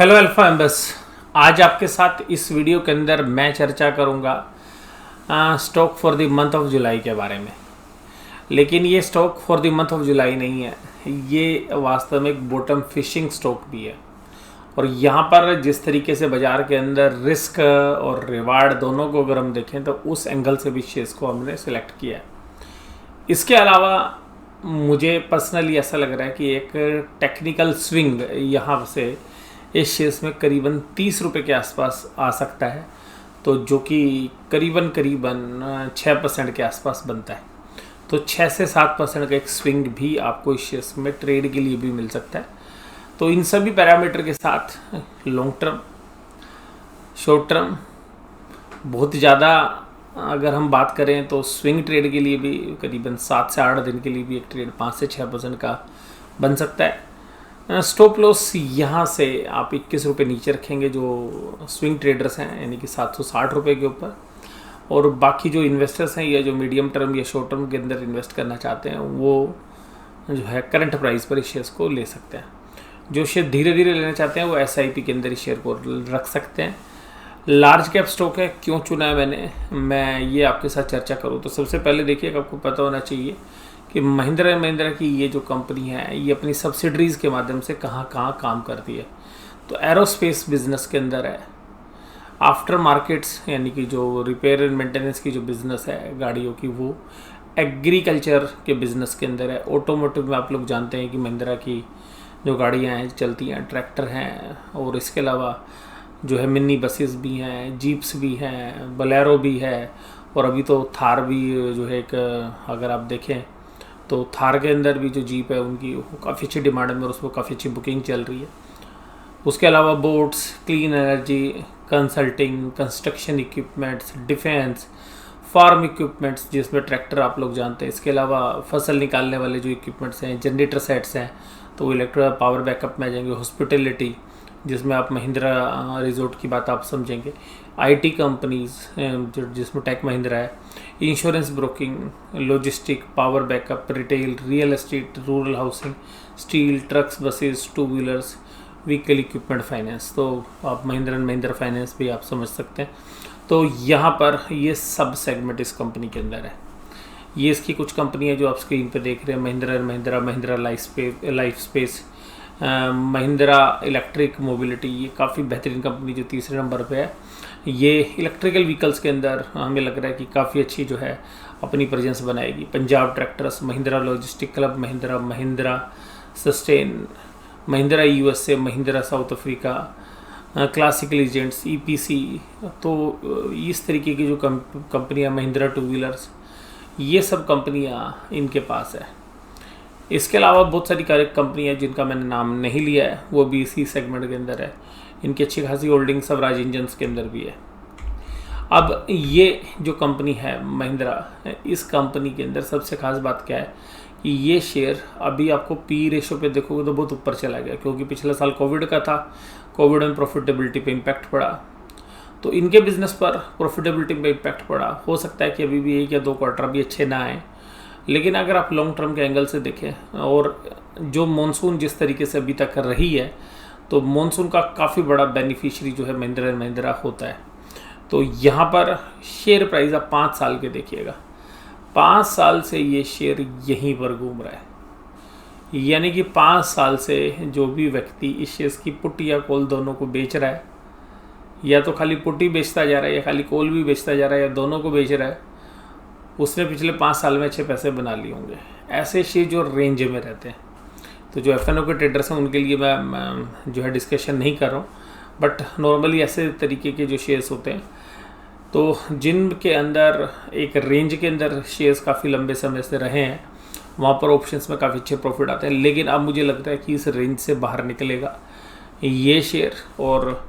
Hello alpha एम्बस। आज आपके साथ इस वीडियो के अंदर मैं चर्चा करूंगा stock for the month of July के बारे में। लेकिन ये stock for the month of July नहीं है, ये वास्तव में एक बॉटम फिशिंग स्टॉक भी है। और यहाँ पर जिस तरीके से बाज़ार के अंदर रिस्क और रिवार्ड दोनों को अगर हम देखें तो उस एंगल से भी शेयर्स को हमने सिलेक्ट किया है। इसके अलावा मुझे पर्सनली ऐसा लग रहा है कि एक टेक्निकल स्विंग यहाँ से इस शेयर्स में करीबन 30 रुपये के आसपास आ सकता है, तो जो कि करीबन 6% के आसपास बनता है। तो 6 से 7% का एक स्विंग भी आपको इस शेयर्स में ट्रेड के लिए भी मिल सकता है। तो इन सभी पैरामीटर के साथ लॉन्ग टर्म, शॉर्ट टर्म, बहुत ज़्यादा अगर हम बात करें तो स्विंग ट्रेड के लिए भी करीबन 7 से 8 दिन के लिए भी एक ट्रेड 5 से 6% का बन सकता है। स्टॉप लॉस यहाँ से आप 21 रुपये नीचे रखेंगे जो स्विंग ट्रेडर्स हैं, यानी कि 760 रुपये के ऊपर। और बाकी जो इन्वेस्टर्स हैं या जो मीडियम टर्म या शॉर्ट टर्म के अंदर इन्वेस्ट करना चाहते हैं वो जो है करंट प्राइस पर इस शेयर्स को ले सकते हैं। जो शेयर धीरे धीरे लेना चाहते हैं वो SIP के अंदर इस शेयर को रख सकते हैं। लार्ज कैप स्टॉक है, क्यों चुना है मैं ये आपके साथ चर्चा करूँ तो सबसे पहले देखिए, आपको पता होना चाहिए कि महिंद्रा एंड महिंद्रा की ये जो कंपनी है ये अपनी सब्सिडरीज़ के माध्यम से कहाँ कहाँ काम करती है। तो एरोस्पेस बिजनेस के अंदर है, आफ्टर मार्केट्स यानी कि जो रिपेयर एंड मेंटेनेंस की जो बिज़नेस है गाड़ियों की, वो एग्रीकल्चर के बिज़नेस के अंदर है। ऑटोमोटिव में आप लोग जानते हैं कि महिंद्रा की जो गाड़ियाँ हैं चलती हैं, ट्रैक्टर हैं, और इसके अलावा जो है मिनी बसेस भी हैं, जीप्स भी हैं, बोलेरो भी है, और अभी तो थार भी जो है एक, अगर आप देखें तो थार के अंदर भी जो जीप है उनकी काफ़ी अच्छी डिमांड में और उसमें काफ़ी अच्छी बुकिंग चल रही है। उसके अलावा boats, clean energy, consulting, construction equipments, defence, farm equipments जिसमें ट्रैक्टर आप लोग जानते हैं। इसके अलावा फसल निकालने वाले जो इक्विपमेंट्स हैं, जनरेटर सेट्स हैं, तो वो इलेक्ट्रिक पावर बैकअप में आ जाएंगे। हॉस्पिटलिटी जिसमें आप महिंद्रा रिजोर्ट की बात आप समझेंगे। IT कंपनीज़ जिसमें टेक महिंद्रा है। Insurance broking, logistic, power backup, retail, real estate, rural housing, steel, trucks, buses, 2 wheelers, vehicle equipment finance. तो आप महिंद्रा फाइनेंस भी आप समझ सकते हैं। तो यहाँ पर ये सब सेगमेंट इस कंपनी के अंदर है। ये इसकी कुछ कंपनियाँ जो आप स्क्रीन पे देख रहे हैं, Mahindra life space, Mahindra electric mobility, ये काफ़ी बेहतरीन कंपनी जो तीसरे नंबर पे है। ये इलेक्ट्रिकल व्हीकल्स के अंदर हमें लग रहा है कि काफ़ी अच्छी जो है अपनी प्रेजेंस बनाएगी। Punjab tractors, Mahindra logistic club, Mahindra sustain, Mahindra USA, Mahindra south Africa, classical agents, EPC। तो इस तरीके की जो कंपनियां, महिंद्रा 2 व्हीलर्स, ये सब कंपनियां इनके पास है। इसके अलावा बहुत सारी कंपनियां जिनका मैंने नाम नहीं लिया है वो भी इसी सेगमेंट के अंदर है। इनकी अच्छी खासी होल्डिंग स्वराज इंजन्स के अंदर भी है। अब ये जो कंपनी है महिंद्रा, इस कंपनी के अंदर सबसे खास बात क्या है कि ये शेयर अभी आपको P रेशो पे देखोगे तो बहुत ऊपर चला गया, क्योंकि पिछला साल कोविड का था। कोविड में प्रॉफिटेबिलिटी पे इम्पैक्ट पड़ा, तो इनके बिजनेस पर प्रॉफिटेबिलिटी पे इम्पैक्ट पड़ा। हो सकता है कि अभी भी 1 या 2 क्वार्टर भी अच्छे ना आए, लेकिन अगर आप लॉन्ग टर्म के एंगल से देखें और जो मॉनसून जिस तरीके से अभी तक रही है, तो मॉनसून का काफ़ी बड़ा बेनिफिशियरी जो है महिंद्रा होता है। तो यहाँ पर शेयर प्राइस आप 5 साल के देखिएगा, 5 साल से ये शेयर यहीं पर घूम रहा है। यानी कि 5 साल से जो भी व्यक्ति इस शेयर की पुट या कॉल दोनों को बेच रहा है, या तो खाली पुट ही बेचता जा रहा है या खाली कॉल भी बेचता जा रहा है या दोनों को बेच रहा है, उसने पिछले 5 साल में अच्छे पैसे बना लिए होंगे। ऐसे शेयर जो रेंज में रहते हैं, तो जो FNO के ट्रेडर्स हैं उनके लिए मैं जो है डिस्कशन नहीं कर रहा हूँ, बट नॉर्मली ऐसे तरीके के जो शेयर्स होते हैं तो जिनके अंदर एक रेंज के अंदर शेयर्स काफ़ी लंबे समय से रहे हैं, वहाँ पर ऑप्शंस में काफ़ी अच्छे प्रॉफिट आते हैं। लेकिन अब मुझे लगता है कि इस रेंज से बाहर निकलेगा ये शेयर, और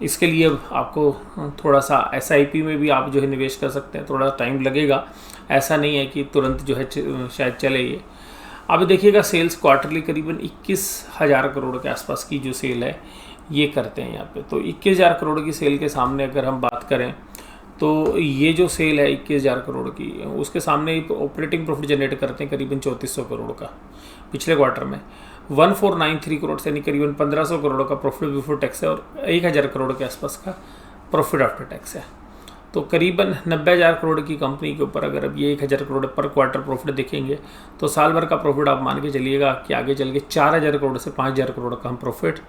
इसके लिए आपको थोड़ा सा SIP में भी आप जो है निवेश कर सकते हैं। थोड़ा टाइम लगेगा, ऐसा नहीं है कि तुरंत जो है शायद चले ये। अब देखिएगा सेल्स क्वार्टरली करीबन 21,000 करोड़ के आसपास की जो सेल है ये करते हैं यहाँ पे। तो 21,000 करोड़ की सेल के सामने अगर हम बात करें तो ये जो सेल है 21,000 करोड़ की, उसके सामने ऑपरेटिंग प्रॉफिट जनरेट करते हैं करीबन 3400 करोड़ का पिछले क्वार्टर में। 1493 करोड़ से यानी करीबन 1500 करोड़ का प्रॉफिट बिफोर टैक्स है और 1000 करोड़ के आसपास का प्रॉफिट आफ्टर टैक्स है। तो करीबन 90,000 करोड़ की कंपनी के ऊपर अगर अब ये 1000 करोड़ पर क्वार्टर प्रॉफिट देखेंगे तो साल भर का प्रॉफिट आप मान के चलिएगा कि आगे चल के 4000 करोड़ से 5000 करोड़ का हम प्रॉफिट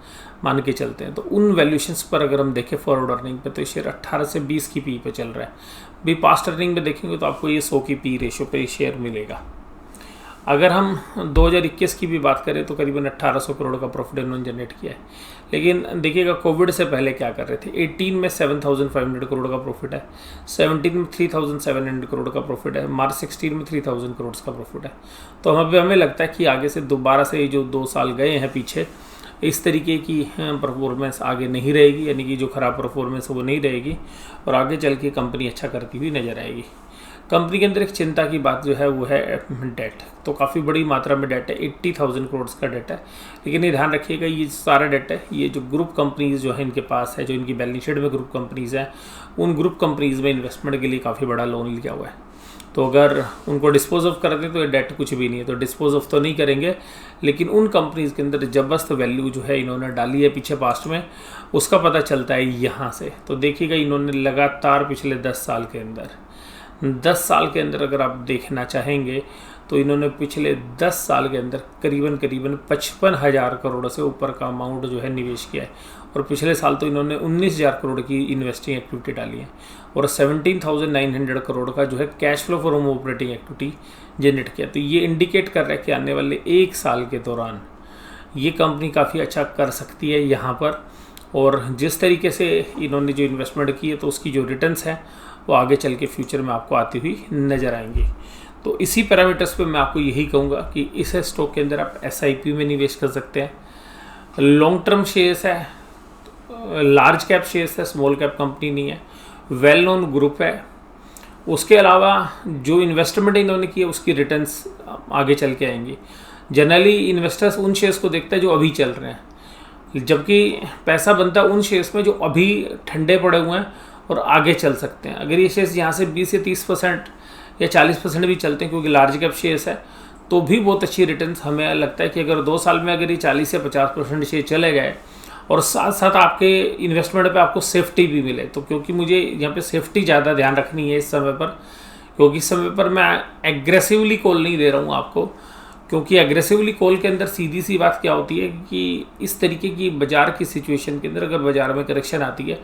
मान के चलते हैं। तो उन वैल्यूशंस पर अगर हम देखें फॉरवर्ड अर्निंग पे तो शेयर 18 से 20 की पी पे चल रहा है। भी पास्ट अर्निंग में देखेंगे तो आपको ये 100 की पी रेशो पे शेयर मिलेगा। अगर हम 2021 की भी बात करें तो करीबन 1800 करोड़ का प्रॉफिट इन्होंने जनरेट किया है। लेकिन देखिएगा कोविड से पहले क्या कर रहे थे। 18 में 7500 करोड़ का प्रॉफिट है, 17 में 3700 करोड़ का प्रॉफिट है, मार्च 16 में 3000 करोड़ का प्रॉफिट है। तो हमें लगता है कि आगे से दोबारा से जो 2 साल गए हैं पीछे, इस तरीके की परफॉर्मेंस आगे नहीं रहेगी, यानी कि जो ख़राब परफॉर्मेंस है वो नहीं रहेगी और आगे चल के कंपनी अच्छा करती हुई नज़र आएगी। कंपनी के अंदर एक चिंता की बात जो है वो है डेट। तो काफ़ी बड़ी मात्रा में डेट है, 80,000 करोड़ का डेट है। लेकिन ये ध्यान रखिएगा ये सारा डेट है ये जो ग्रुप कंपनीज़ जो है इनके पास है, जो इनकी बैलेंस शीट में ग्रुप कंपनीज़ हैं, उन ग्रुप कंपनीज़ में इन्वेस्टमेंट के लिए काफ़ी बड़ा लोन लिया हुआ है। तो अगर उनको डिस्पोज ऑफ कर दें तो ये डेट कुछ भी नहीं है, तो डिस्पोज ऑफ तो नहीं करेंगे। लेकिन उन कंपनीज़ के अंदर ज़बरदस्त वैल्यू जो है इन्होंने डाली है पीछे पास्ट में, उसका पता चलता है यहाँ से। तो देखिएगा इन्होंने लगातार पिछले 10 साल के अंदर अगर आप देखना चाहेंगे तो इन्होंने पिछले 10 साल के अंदर करीबन 55,000 करोड़ से ऊपर का अमाउंट जो है निवेश किया है। और पिछले साल तो इन्होंने 19,000 करोड़ की इन्वेस्टिंग एक्टिविटी डाली है और 17,900 करोड़ का जो है cash flow from operating activity generate किया। तो ये इंडिकेट कर रहा है कि आने वाले 1 साल के दौरान ये कंपनी काफ़ी अच्छा कर सकती है यहाँ पर। और जिस तरीके से इन्होंने जो इन्वेस्टमेंट की है तो उसकी जो रिटर्न्स हैं वो आगे चल के फ्यूचर में आपको आती हुई नज़र आएंगी। तो इसी पैरामीटर्स पे मैं आपको यही कहूँगा कि इस स्टॉक के अंदर आप SIP में निवेश कर सकते हैं। लॉन्ग टर्म शेयर्स है, लार्ज कैप शेयर्स है, स्मॉल कैप कंपनी नहीं है, वेल नोन ग्रुप है। उसके अलावा जो इन्वेस्टमेंट इन्होंने की है उसकी रिटर्न्स आगे चल के आएंगी। जनरली इन्वेस्टर्स उन शेयर्स को देखते हैं जो अभी चल रहे हैं, जबकि पैसा बनता है उन शेयर्स में जो अभी ठंडे पड़े हुए हैं और आगे चल सकते हैं। अगर ये शेयर्स यहाँ से 20 से 30% या 40% भी चलते हैं क्योंकि लार्ज कैप शेयर्स है तो भी बहुत अच्छी रिटर्न्स हमें लगता है कि अगर 2 साल में अगर ये 40 से 50% शेयर चले गए और साथ साथ आपके इन्वेस्टमेंट पे आपको सेफ्टी भी मिले, तो क्योंकि मुझे यहाँ पे सेफ्टी ज़्यादा ध्यान रखनी है इस समय पर, क्योंकि इस समय पर मैं एग्रेसिवली कॉल नहीं दे रहा हूँ आपको, क्योंकि एग्रेसिवली कॉल के अंदर सीधी सी बात क्या होती है कि इस तरीके की बाज़ार की सिचुएशन के अंदर अगर बाज़ार में करेक्शन आती है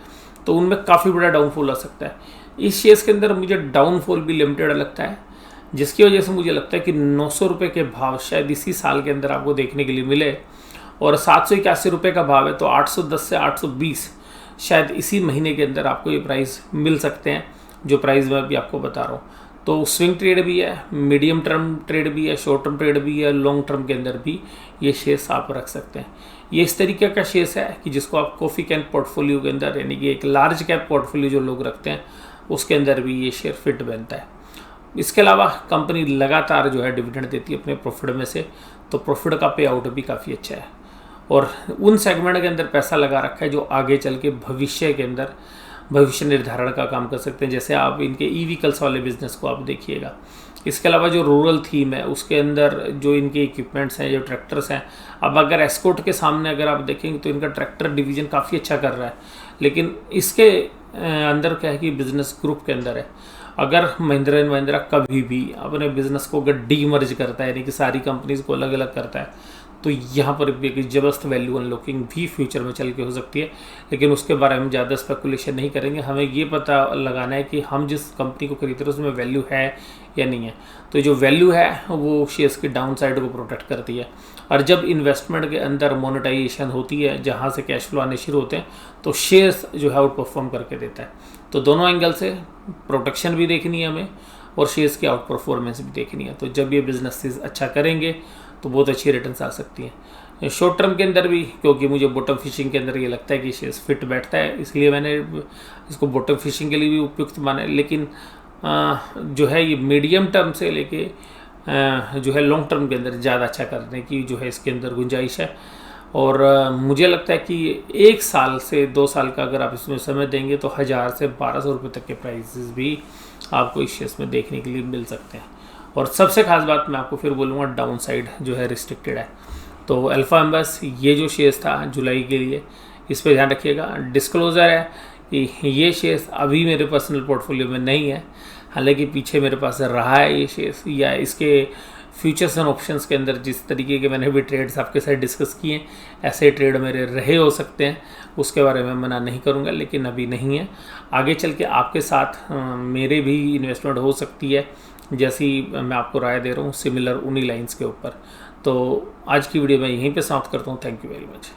तो उनमें काफ़ी बड़ा डाउनफॉल आ सकता है। इस शेयर्स के अंदर मुझे डाउनफॉल भी लिमिटेड लगता है, जिसकी वजह से मुझे लगता है कि 900 रुपये के भाव शायद इसी साल के अंदर आपको देखने के लिए मिले और 781 रुपये का भाव है तो 810 से 820 शायद इसी महीने के अंदर आपको ये प्राइस मिल सकते हैं, जो प्राइस मैं अभी आपको बता रहा हूँ। तो स्विंग ट्रेड भी है, मीडियम टर्म ट्रेड भी है, शॉर्ट टर्म ट्रेड भी है, लॉन्ग टर्म के अंदर भी ये शेयर्स आप रख सकते हैं। ये इस तरीके का शेयर्स है कि जिसको आप कॉफ़ी कैन पोर्टफोलियो के अंदर, यानी कि एक लार्ज कैप पोर्टफोलियो जो लोग रखते हैं उसके अंदर भी ये शेयर फिट बनता है। इसके अलावा कंपनी लगातार जो है डिविडेंड देती है अपने प्रॉफिट में से, तो प्रॉफिट का पे आउट भी काफ़ी अच्छा है और उन सेगमेंट के अंदर पैसा लगा रखा है जो आगे चल के भविष्य के अंदर भविष्य निर्धारण का काम कर सकते हैं। जैसे आप इनके ई-व्हीकल्स वाले बिजनेस को आप देखिएगा। इसके अलावा जो रूरल थीम है उसके अंदर जो इनके इक्विपमेंट्स हैं, जो ट्रैक्टर्स हैं, अब अगर एस्कॉर्ट के सामने अगर आप देखेंगे तो इनका ट्रैक्टर डिवीज़न काफ़ी अच्छा कर रहा है। लेकिन इसके अंदर क्या है कि बिज़नेस ग्रुप के अंदर है, अगर महिंद्रा एंड महिंद्रा कभी भी अपने बिज़नेस को अगर डीमर्ज करता है, यानी कि सारी कंपनीज़ को अलग अलग करता है, तो यहाँ पर भी एक ज़बरदस्त वैल्यू अनलॉकिंग भी फ्यूचर में चल के हो सकती है। लेकिन उसके बारे में ज़्यादा स्पेकुलेशन नहीं करेंगे, हमें ये पता लगाना है कि हम जिस कंपनी को खरीद रहे हैं उसमें वैल्यू है या नहीं है। तो जो वैल्यू है वो शेयर्स की डाउन साइड को प्रोटेक्ट करती है और जब इन्वेस्टमेंट के अंदर मोनेटाइजेशन होती है, जहाँ से कैश फ्लो आने शुरू होते हैं, तो शेयर्स जो है आउट परफॉर्म करके देता है। तो दोनों एंगल से प्रोटेक्शन भी देखनी है हमें और शेयर्स की आउट परफॉर्मेंस भी देखनी है। तो जब ये बिजनेसेस अच्छा करेंगे तो बहुत अच्छी रिटर्न्स आ सकती हैं। शॉर्ट टर्म के अंदर भी, क्योंकि मुझे बॉटम फिशिंग के अंदर ये लगता है कि शेयर्स फिट बैठता है, इसलिए मैंने इसको बॉटम फिशिंग के लिए भी उपयुक्त माना है। लेकिन जो है ये मीडियम टर्म से लेके जो है लॉन्ग टर्म के अंदर ज़्यादा अच्छा करने की जो है इसके अंदर गुंजाइश है। और मुझे लगता है कि 1 साल से 2 साल का अगर आप इसमें समय देंगे तो 1000 से 1200 रुपये तक के प्राइसेस भी आपको इस शेयर्स में देखने के लिए मिल सकते हैं। और सबसे खास बात मैं आपको फिर बोलूँगा, डाउन साइड जो है रिस्ट्रिक्टेड है। तो अल्फा एम्बस ये जो शेयर्स था जुलाई के लिए, इस पर ध्यान रखिएगा। डिस्क्लोज़र है कि ये शेयर्स अभी मेरे पर्सनल पोर्टफोलियो में नहीं है, हालांकि पीछे मेरे पास रहा है ये शेयर्स, या इसके फ्यूचर्स एंड ऑप्शंस के अंदर जिस तरीके के मैंने भी ट्रेड्स आपके साथ डिस्कस किए, ऐसे ट्रेड मेरे रहे हो सकते हैं, उसके बारे में मना नहीं करूंगा, लेकिन अभी नहीं है। आगे चल के आपके साथ मेरे भी इन्वेस्टमेंट हो सकती है, जैसी मैं आपको राय दे रहा हूँ सिमिलर उन्हीं लाइंस के ऊपर। तो आज की वीडियो मैं यहीं पे समाप्त करता हूँ। Thank you very much.